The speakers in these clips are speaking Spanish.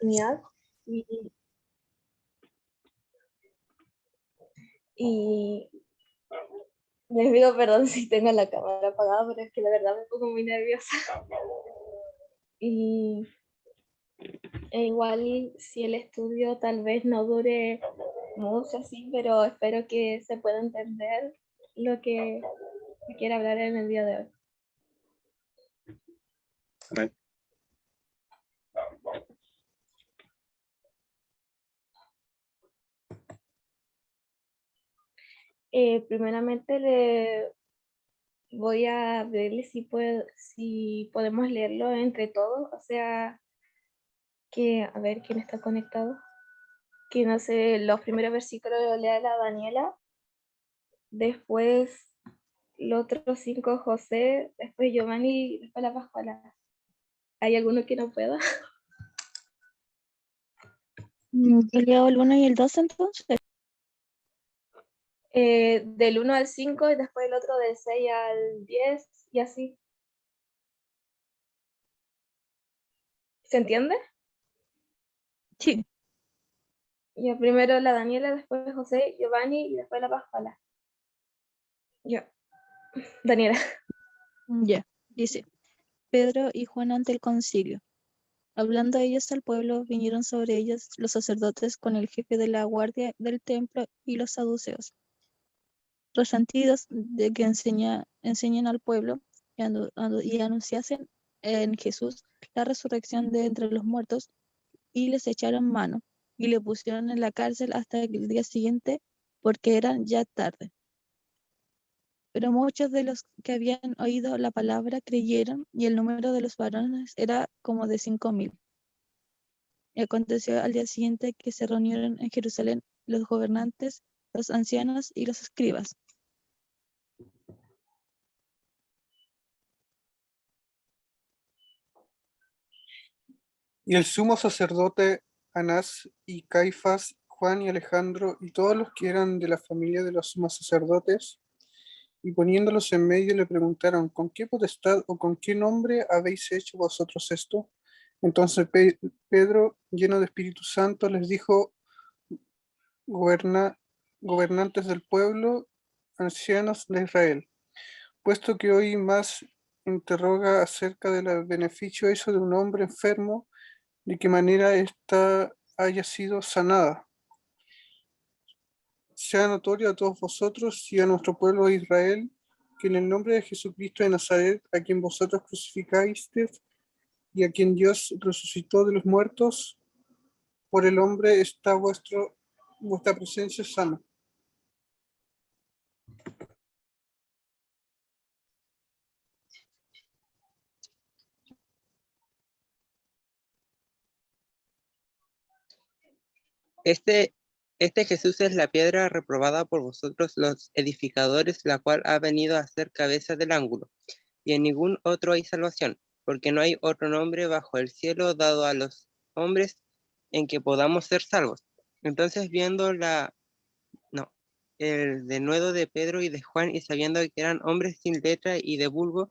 oportunidad y les pido perdón si tengo la cámara apagada, pero es que la verdad me pongo muy nerviosa. Y igual si el estudio tal vez no dure mucho así, pero espero que se pueda entender lo que se quiere hablar en el día de hoy. Amén. Primeramente le voy a verle si podemos leerlo entre todos, o sea, que a ver quién está conectado. Que no sé, los primeros versículos lo lea la Daniela, después los otros 5 José, después Giovanni y después la Pascuala. ¿Hay alguno que no pueda? Yo leo el 1 y el 2 entonces. Del 1 al 5 y después el otro del 6 al 10 y así. ¿Se entiende? Sí. Ya primero la Daniela, después José, Giovanni y después la Pascuala. Ya. Daniela. Ya, dice, Pedro y Juan ante el concilio. Hablando ellos al pueblo, vinieron sobre ellos los sacerdotes con el jefe de la guardia del templo y los saduceos, resentidos de que enseñen al pueblo y anunciasen en Jesús la resurrección de entre los muertos, y les echaron mano y le pusieron en la cárcel hasta el día siguiente, porque era ya tarde. Pero muchos de los que habían oído la palabra creyeron, y el número de los varones era como de 5,000. Y aconteció al día siguiente que se reunieron en Jerusalén los gobernantes, los ancianos y los escribas. Y el sumo sacerdote Anás y Caifás, Juan y Alejandro y todos los que eran de la familia de los sumos sacerdotes, y poniéndolos en medio le preguntaron, ¿con qué potestad o con qué nombre habéis hecho vosotros esto? Entonces Pedro, lleno de Espíritu Santo, les dijo, gobernantes del pueblo, ancianos de Israel, puesto que hoy más interroga acerca del beneficio eso de un hombre enfermo, de qué manera ésta haya sido sanada, sea notorio a todos vosotros y a nuestro pueblo de Israel, que en el nombre de Jesucristo de Nazaret, a quien vosotros crucificasteis y a quien Dios resucitó de los muertos, por el hombre está vuestra presencia sana. Este Jesús es la piedra reprobada por vosotros los edificadores, la cual ha venido a ser cabeza del ángulo. Y en ningún otro hay salvación, porque no hay otro nombre bajo el cielo dado a los hombres en que podamos ser salvos. Entonces viendo el denuedo de Pedro y de Juan, y sabiendo que eran hombres sin letra y de vulgo,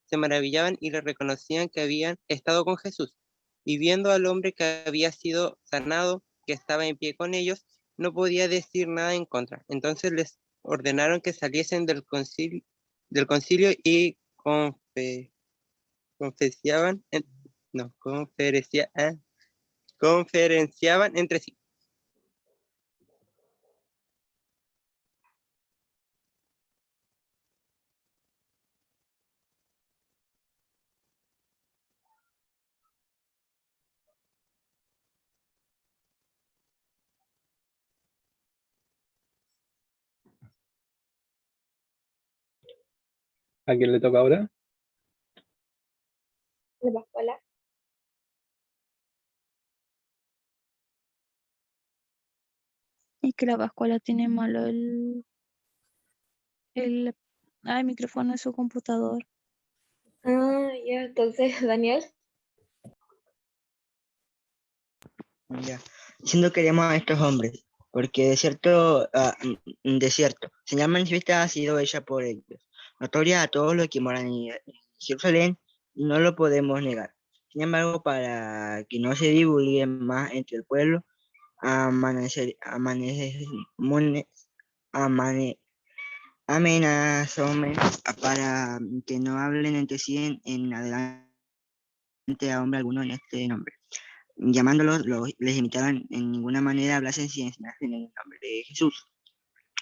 se maravillaban y le reconocían que habían estado con Jesús. Y viendo al hombre que había sido sanado, que estaba en pie con ellos, no podía decir nada en contra. Entonces les ordenaron que saliesen del concilio y confesaban, conferenciaban entre sí. ¿A quién le toca ahora? La Pascuala. Y que la Pascuala tiene malo micrófono de su computador. Ah, ya, entonces, Daniel. Ya. Diciendo que queremos a estos hombres, porque de cierto, señal manifiesta ha sido hecha por ellos, notoria a todos los que moran en Jerusalén, y no lo podemos negar, Sin embargo, para que no se divulgue más entre el pueblo, amenazóme para que no hablen entre sí en adelante a hombre alguno en este nombre. Llamándolos, les imitaban en ninguna manera hablasen sin enseñarse en el nombre de Jesús.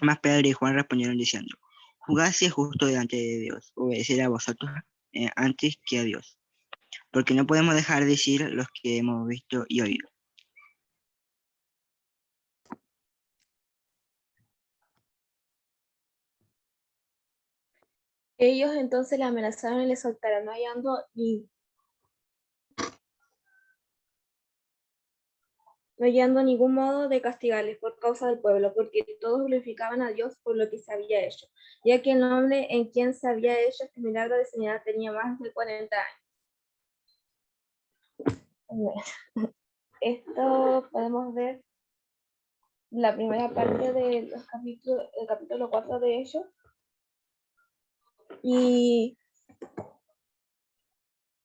Mas Pedro y Juan respondieron diciendo, juzgad si es justo delante de Dios, obedecer a vosotros antes que a Dios, porque no podemos dejar de decir los que hemos visto y oído. Ellos entonces le amenazaron y le soltaron, no hallando ningún modo de castigarles por causa del pueblo, porque todos glorificaban a Dios por lo que se había hecho, ya que el hombre en quien se había hecho este milagro de sanidad tenía más de 40 años. Esto podemos ver la primera parte del capítulo 4 de ellos. Y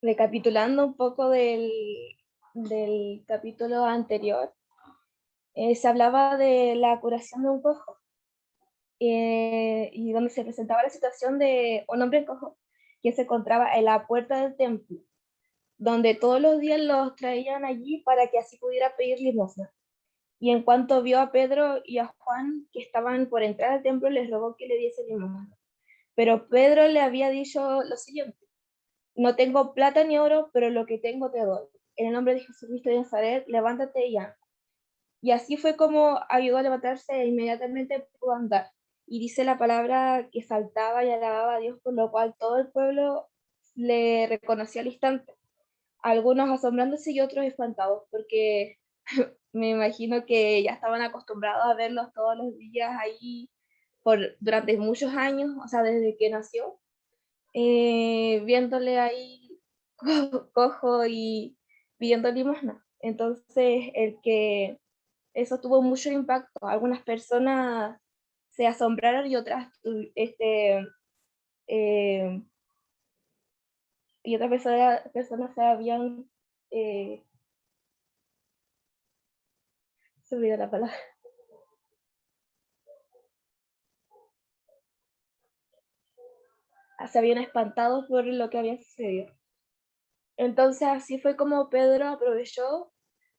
recapitulando un poco del capítulo anterior, se hablaba de la curación de un cojo, y donde se presentaba la situación de un hombre cojo que se encontraba en la puerta del templo, donde todos los días los traían allí para que así pudiera pedir limosna. Y en cuanto vio a Pedro y a Juan que estaban por entrar al templo, les rogó que le diese limosna. Pero Pedro le había dicho lo siguiente: no tengo plata ni oro, pero lo que tengo te doy. En el nombre de Jesucristo de Nazaret, levántate y anda. Y así fue como ayudó a levantarse e inmediatamente pudo andar. Y dice la palabra que saltaba y alababa a Dios, por lo cual todo el pueblo le reconocía al instante. Algunos asombrándose y otros espantados, porque me imagino que ya estaban acostumbrados a verlos todos los días ahí durante muchos años, o sea, desde que nació, viéndole ahí cojo y pidiendo limosna. Entonces, eso tuvo mucho impacto. Algunas personas se asombraron y otras, eh, y otras personas se habían, se olvidó la palabra, se habían espantado por lo que había sucedido. Entonces así fue como Pedro aprovechó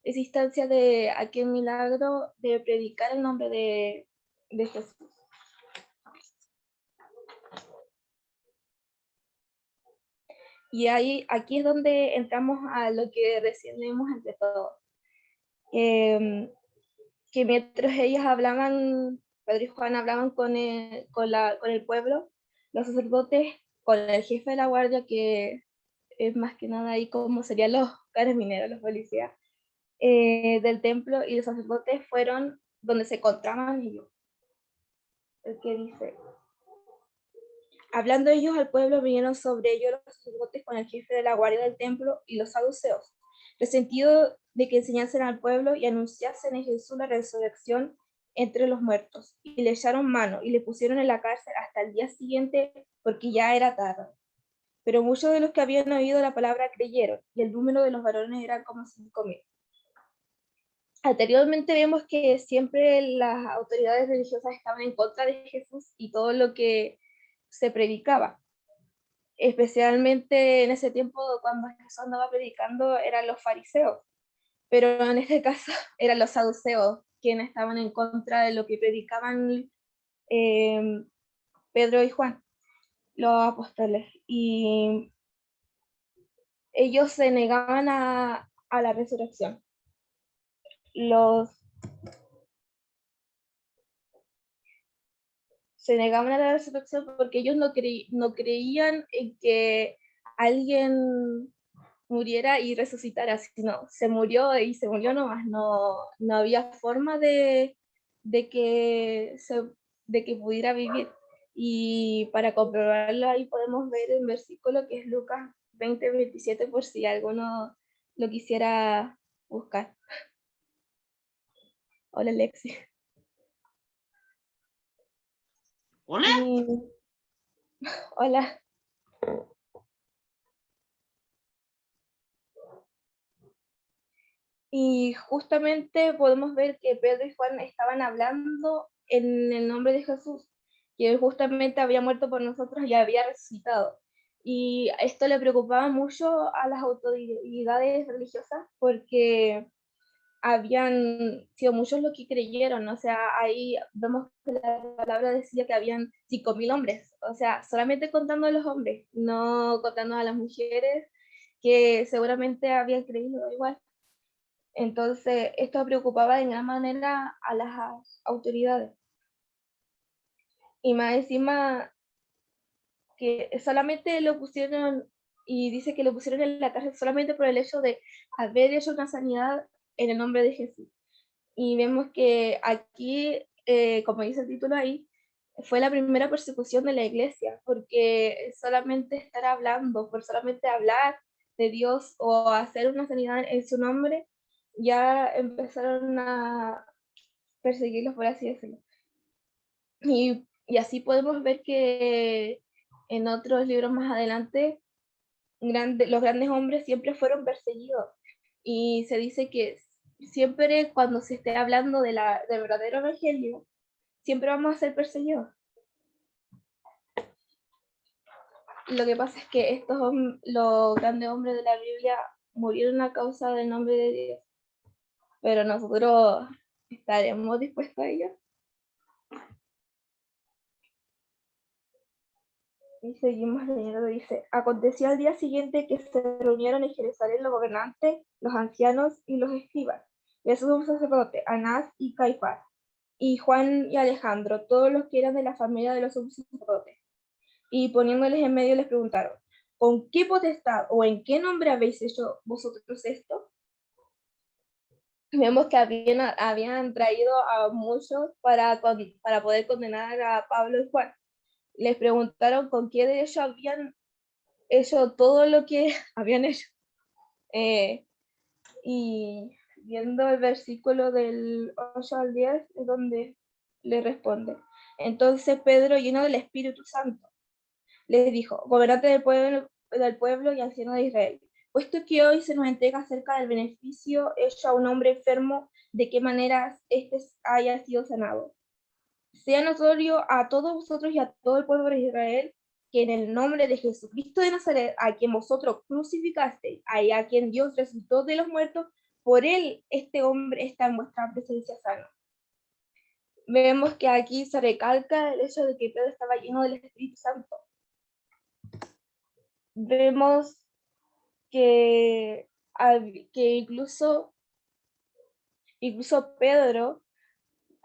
esa instancia de aquel milagro de predicar el nombre de Jesús. Y aquí es donde entramos a lo que recién leímos entre todos. Que mientras ellos hablaban, Pedro y Juan hablaban con el pueblo, los sacerdotes, con el jefe de la guardia, que es más que nada ahí como serían los carabineros, los policías, del templo, y los sacerdotes fueron donde se encontraban ellos. El que dice, hablando ellos al pueblo, vinieron sobre ellos los sacerdotes con el jefe de la guardia del templo y los saduceos, resentido de que enseñasen al pueblo y anunciasen en Jesús la resurrección entre los muertos, y le echaron mano y le pusieron en la cárcel hasta el día siguiente, porque ya era tarde. Pero muchos de los que habían oído la palabra creyeron, y el número de los varones era como 5.000. Anteriormente vemos que siempre las autoridades religiosas estaban en contra de Jesús y todo lo que se predicaba. Especialmente en ese tiempo, cuando Jesús andaba predicando, eran los fariseos, pero en este caso eran los saduceos quienes estaban en contra de lo que predicaban Pedro y Juan, los apóstoles, y ellos se negaban a la resurrección. Se negaban a la resurrección porque ellos no creían en que alguien muriera y resucitara, sino se murió y se murió nomás. No había forma de que pudiera vivir. Y para comprobarlo ahí podemos ver el versículo que es Lucas 20:27, por si alguno lo quisiera buscar. Hola, Lexi. ¿Hola? Hola. Y justamente podemos ver que Pedro y Juan estaban hablando en el nombre de Jesús, que justamente había muerto por nosotros y había resucitado. Y esto le preocupaba mucho a las autoridades religiosas porque habían sido muchos los que creyeron, o sea, ahí vemos que la palabra decía que habían 5.000 hombres, o sea, solamente contando a los hombres, no contando a las mujeres que seguramente habían creído igual. Entonces, esto preocupaba de gran manera a las autoridades. Y más encima que solamente lo pusieron, y dice que lo pusieron en la cárcel solamente por el hecho de haber hecho una sanidad en el nombre de Jesús. Y vemos que aquí, como dice el título ahí, fue la primera persecución de la iglesia, porque solamente estar hablando, por solamente hablar de Dios o hacer una sanidad en su nombre, ya empezaron a perseguirlos, por así decirlo. Y así podemos ver que en otros libros más adelante, los grandes hombres siempre fueron perseguidos. Y se dice que siempre cuando se esté hablando del verdadero evangelio, siempre vamos a ser perseguidos. Lo que pasa es que los grandes hombres de la Biblia murieron a causa del nombre de Dios. Pero nosotros estaremos dispuestos a ello. Y seguimos leyendo, dice, aconteció al día siguiente que se reunieron en Jerusalén los gobernantes, los ancianos y los escribas, y el sumo sacerdote, Anás y Caifás, y Juan y Alejandro, todos los que eran de la familia de los sumos sacerdotes. Y poniéndoles en medio les preguntaron, ¿con qué potestad o en qué nombre habéis hecho vosotros esto? Vemos que habían traído a muchos para poder condenar a Pablo y Juan. Les preguntaron con qué derecho habían hecho todo lo que habían hecho. Y viendo el versículo del 8 al 10, es donde le responde. Entonces Pedro, lleno del Espíritu Santo, les dijo, gobernante del pueblo y anciano de Israel, puesto que hoy se nos entrega acerca del beneficio hecho a un hombre enfermo, de qué manera éste haya sido sanado. Sea notorio a todos vosotros y a todo el pueblo de Israel que en el nombre de Jesucristo de Nazaret, a quien vosotros crucificasteis, a quien Dios resucitó de los muertos, por él este hombre está en vuestra presencia sano. Vemos que aquí se recalca el hecho de que Pedro estaba lleno del Espíritu Santo. Vemos que incluso Pedro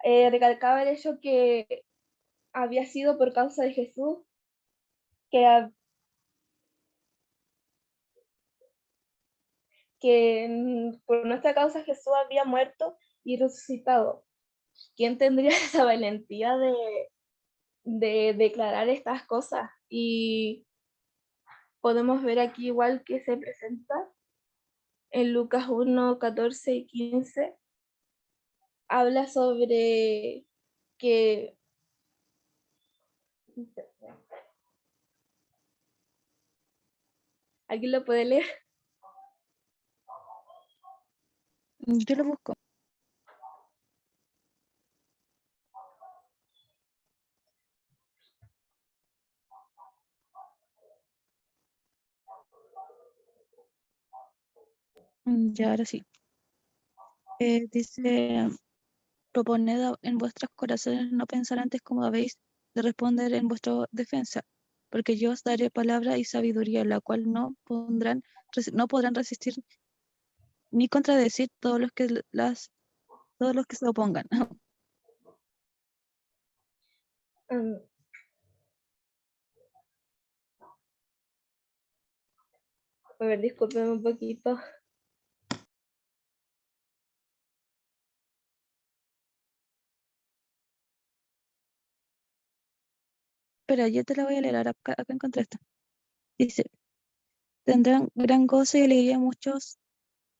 recalcaba el hecho que había sido por causa de Jesús, que por nuestra causa Jesús había muerto y resucitado. ¿Quién tendría esa valentía de declarar estas cosas? Y podemos ver aquí igual que se presenta en Lucas 1, 14 y 15, habla sobre que aquí lo puede leer. Yo lo busco. Ya, ahora sí. Dice, proponed en vuestros corazones no pensar antes como habéis de responder en vuestra defensa, porque yo os daré palabra y sabiduría, la cual no podrán resistir ni contradecir todos los que se opongan. A ver, discúlpeme un poquito. Pero yo te la voy a leer, acá encontré esto. Dice, tendrán gran gozo y alegría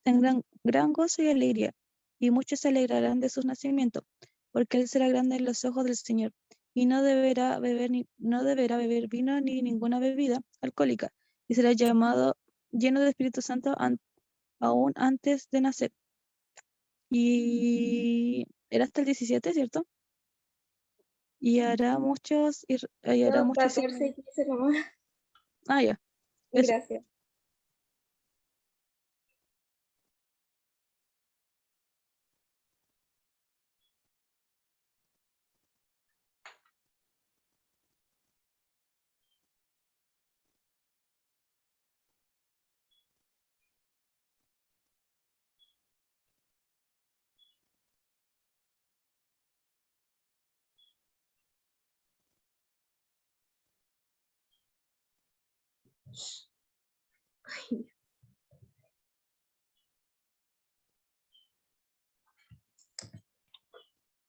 tendrán gran gozo y alegría, y muchos se alegrarán de su nacimiento, porque él será grande en los ojos del Señor, y no deberá beber vino ni ninguna bebida alcohólica, y será llamado lleno del Espíritu Santo aún antes de nacer. Y era hasta el 17, ¿cierto? Y hará muchos, y hará No, muchos 14 y 15 nomás. Ah, ya. Eso. Gracias.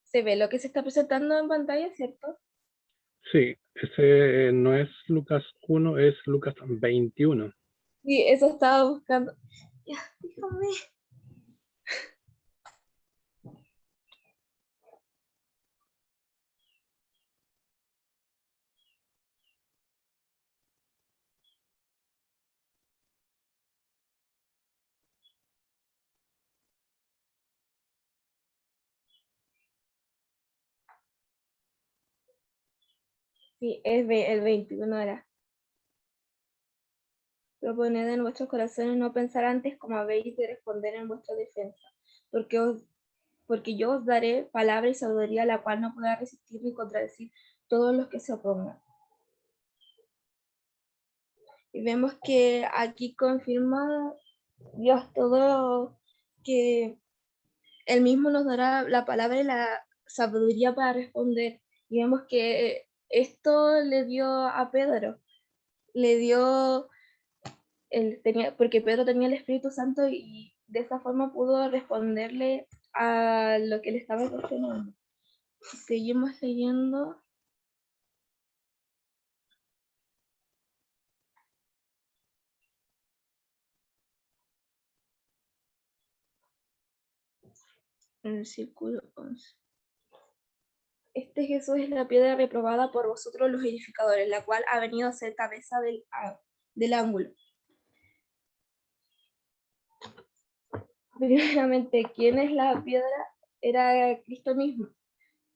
Se ve lo que se está presentando en pantalla, ¿cierto? Sí, ese no es Lucas 1, es Lucas 21. Sí, eso estaba buscando. Ya, déjame. Sí, el 21 era. Proponed en vuestros corazones no pensar antes como habéis de responder en vuestra defensa, porque yo os daré palabra y sabiduría la cual no podrá resistir ni contradecir todos los que se opongan. Y vemos que aquí confirma Dios todo, que Él mismo nos dará la palabra y la sabiduría para responder. Y vemos que esto le dio a Pedro, le dio, porque Pedro tenía el Espíritu Santo y de esa forma pudo responderle a lo que le estaba cuestionando. Seguimos leyendo. En el versículo 11. Este Jesús es la piedra reprobada por vosotros los edificadores, la cual ha venido a ser cabeza del ángulo. Primeramente, ¿quién es la piedra? Era Cristo mismo,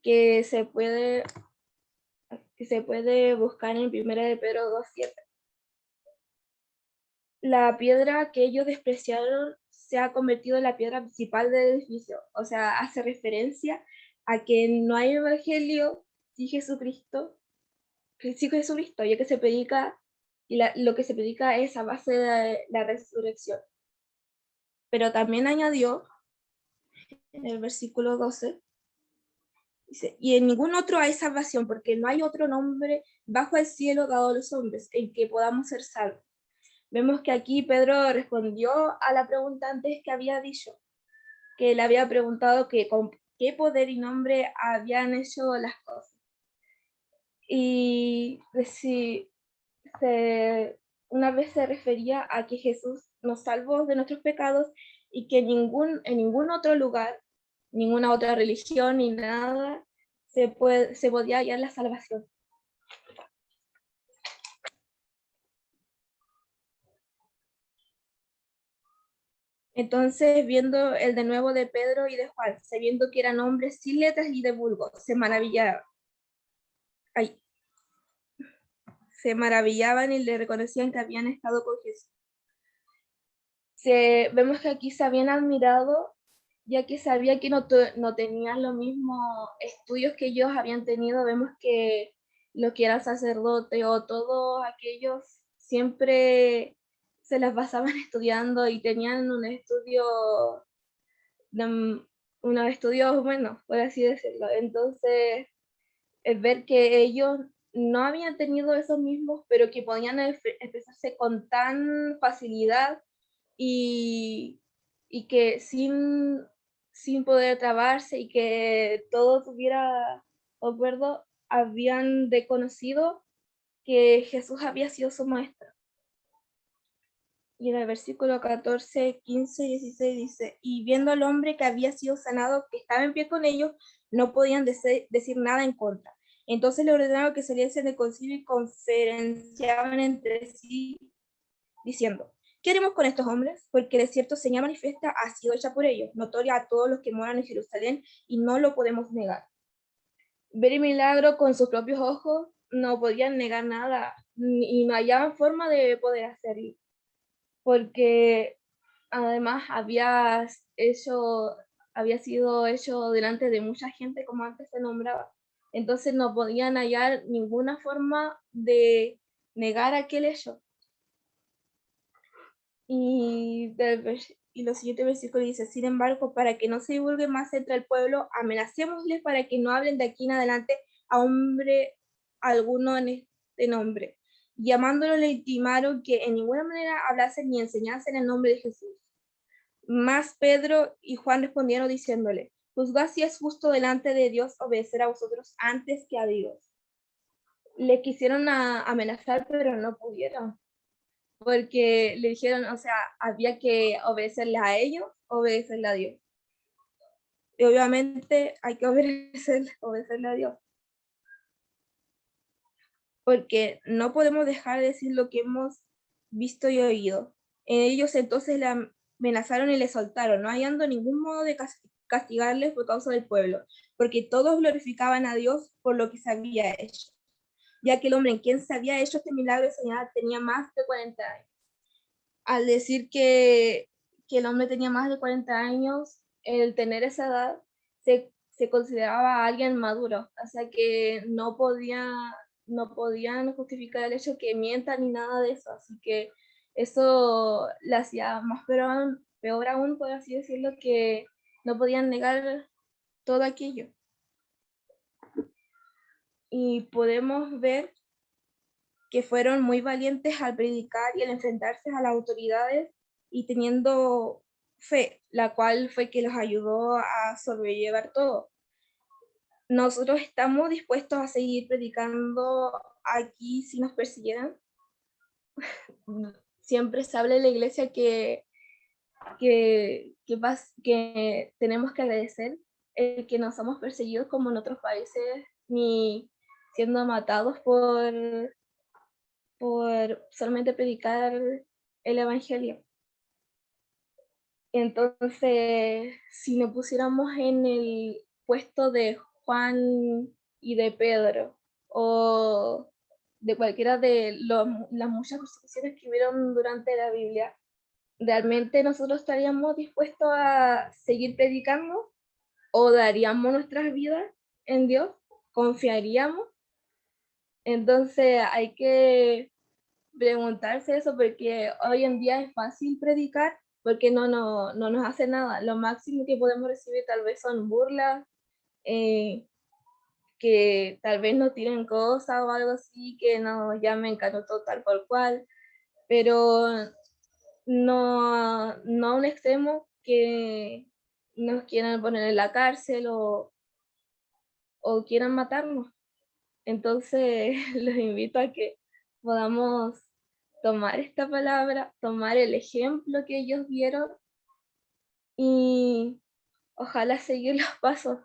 que se puede buscar en 1 de Pedro 2:7. La piedra que ellos despreciaron se ha convertido en la piedra principal del edificio, o sea, hace referencia a que no hay evangelio sin Jesucristo, ya que se predica, y lo que se predica es a base de la resurrección. Pero también añadió en el versículo 12, dice, y en ningún otro hay salvación, porque no hay otro nombre bajo el cielo dado a los hombres en que podamos ser salvos. Vemos que aquí Pedro respondió a la pregunta antes que había dicho, que le había preguntado que con qué poder y nombre habían hecho las cosas. Y una vez se refería a que Jesús nos salvó de nuestros pecados y que en ningún otro lugar, ninguna otra religión ni nada se podía hallar la salvación. Entonces, viendo el de nuevo de Pedro y de Juan, sabiendo que eran hombres sin letras y de vulgo, se maravillaban y le reconocían que habían estado con Jesús. Vemos que aquí se habían admirado, ya que sabía que no tenían los mismos estudios que ellos habían tenido. Vemos que lo que era sacerdote o todos aquellos siempre se las pasaban estudiando y tenían unos estudios buenos, por así decirlo. Entonces, es ver que ellos no habían tenido esos mismos, pero que podían expresarse con tan facilidad y que sin poder trabarse y que todo tuviera acuerdo, habían reconocido que Jesús había sido su maestro. Y en el versículo 14, 15 y 16 dice, y viendo al hombre que había sido sanado, que estaba en pie con ellos, no podían decir nada en contra. Entonces le ordenaron que saliesen del concilio y conferenciaban entre sí, diciendo, ¿qué haremos con estos hombres? Porque de cierto señal manifiesta ha sido hecha por ellos, notoria a todos los que moran en Jerusalén, y no lo podemos negar. Ver el milagro con sus propios ojos, no podían negar nada, y no hallaban forma de poder hacerlo, porque además había sido hecho delante de mucha gente, como antes se nombraba. Entonces no podían hallar ninguna forma de negar aquel hecho. Y los siguientes versículos dice, sin embargo, para que no se divulgue más entre el pueblo, amenacémosles para que no hablen de aquí en adelante a hombre alguno en este nombre. Llamándolo le intimaron que en ninguna manera hablasen ni enseñasen el nombre de Jesús. Más Pedro y Juan respondieron diciéndole, juzgad si es justo delante de Dios obedecer a vosotros antes que a Dios. Le quisieron amenazar, pero no pudieron, porque le dijeron, o sea, había que obedecerle a ellos, obedecerle a Dios. Y obviamente hay que obedecerle a Dios. Porque no podemos dejar de decir lo que hemos visto y oído. Ellos entonces le amenazaron y le soltaron, no hallando ningún modo de castigarles por causa del pueblo, porque todos glorificaban a Dios por lo que se había hecho, ya que el hombre en quien se había hecho este milagro y señal tenía más de 40 años. Al decir que el hombre tenía más de 40 años, el tener esa edad se consideraba alguien maduro, o sea que no podían justificar el hecho que mientan ni nada de eso, así que eso le hacía más peor aún, por así decirlo, que no podían negar todo aquello. Y podemos ver que fueron muy valientes al predicar y al enfrentarse a las autoridades y teniendo fe, la cual fue que los ayudó a sobrellevar todo. Nosotros estamos dispuestos a seguir predicando aquí si nos persiguieran. Siempre se habla en la iglesia que tenemos que agradecer el que no somos perseguidos como en otros países, ni siendo matados por solamente predicar el evangelio. Entonces, si nos pusiéramos en el puesto de Juan y de Pedro, o de cualquiera de las muchas persecuciones que hubieron durante la Biblia, ¿realmente nosotros estaríamos dispuestos a seguir predicando? ¿O daríamos nuestras vidas en Dios? ¿Confiaríamos? Entonces hay que preguntarse eso, porque hoy en día es fácil predicar porque no nos hace nada. Lo máximo que podemos recibir tal vez son burlas, que tal vez nos tiren cosas o algo así, que nos llamen canuto tal por cual, pero no a un extremo que nos quieran poner en la cárcel o quieran matarnos. Entonces los invito a que podamos tomar esta palabra, tomar el ejemplo que ellos vieron y ojalá seguir los pasos.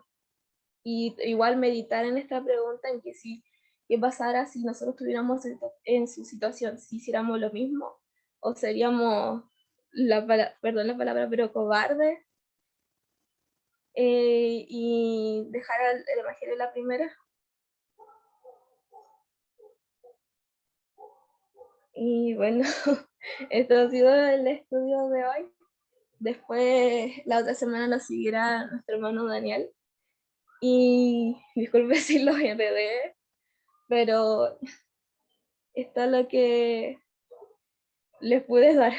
Y igual meditar en esta pregunta en que si, qué pasara si nosotros estuviéramos en su situación, si hiciéramos lo mismo o seríamos, perdón la palabra, pero cobardes, y dejar el evangelio la primera. Y bueno, esto ha sido el estudio de hoy. Después, la otra semana lo seguirá nuestro hermano Daniel. Y disculpe si los enredé, pero esto es lo que les pude dar.